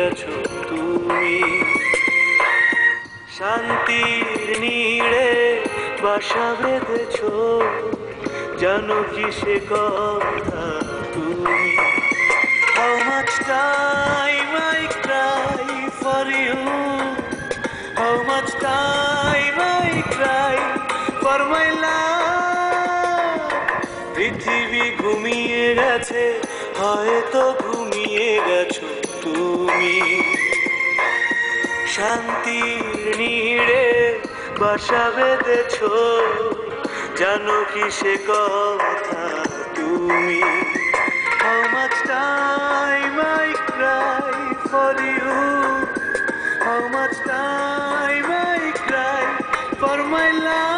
গেছো তুমি। শান্তির নীড়ে বাসা বেঁধেছো, জানো কি সে কথা তুমি? How much time I cry for you, how much time I cry for my love. পৃথিবী ঘুমিয়ে গেছে, হয়তো ঘুমিয়ে গেছো তুমি। শান্তির নীড়ে বাসা বেঁধেছো, জানো কি সে কথা তুমি? How much time I cry for you, how much time I cry for my love.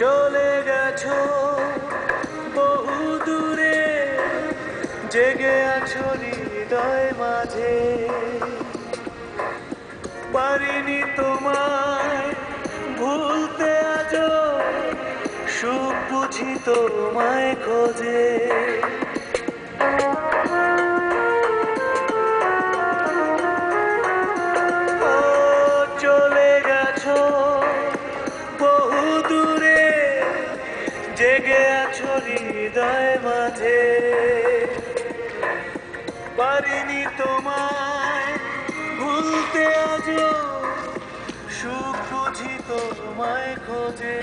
চলে গেছো বহু দূরে, জেগে আছো হৃদয় মাঝে। পারিনি তোমায় ভুলতে আজও, সুখ বুঝি তোমায় খোঁজে। চলে গেছো বহু দূরে, জেগে আছো হৃদয় মাঝে। পারিনি তোমায় ভুলতে আজও, সুখ বুঝি তোমায় খোঁজে।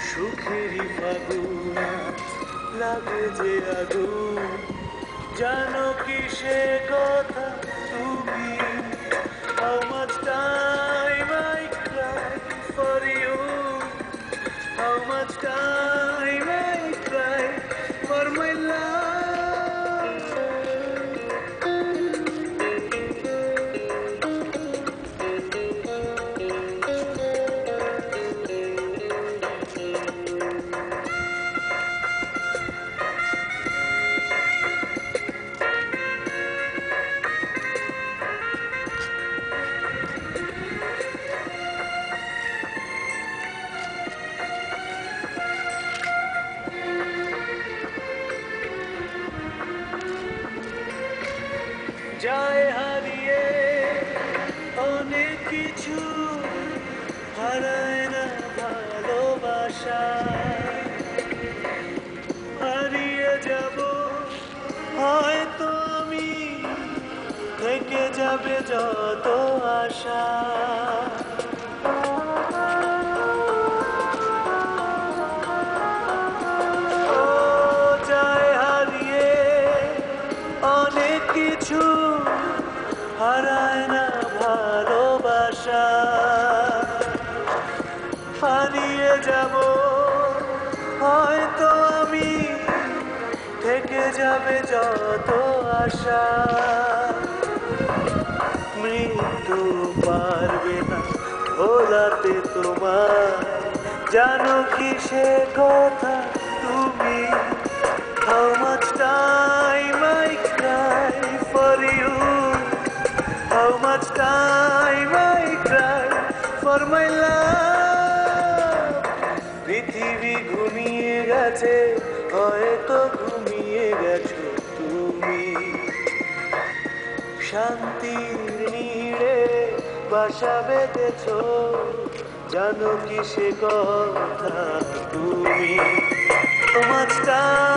সুখেরই ফাগুন লাগে যে আগুন, জানো কি সে কথা তুমি? How much time I cry for you, how much time I cry for my love. যায় হারিয়ে অনেক কিছু, হারায় না ভালোবাসা। হারিয়ে যাব হয়তো আমি, থেকে যাবে যত আশা। যায় হারিয়ে অনেক কিছু, হারায় না ভালোবাসা। হারিয়ে যাব হয়তো আমি, থেকে যাবে যত আশা। মৃত্যু পারবে না ভোলাতে তোমায়, জানো কি সে কথা তুমি? How much time I cry for you, how much time I cry for my love. পৃথিবী ঘুমিয়ে গেছে, হয়তো ঘুমিয়ে গেছো তুমি। শান্তির নীড়ে বাসা বেঁধেছো, জানো কি সে কথা তুমি? How much time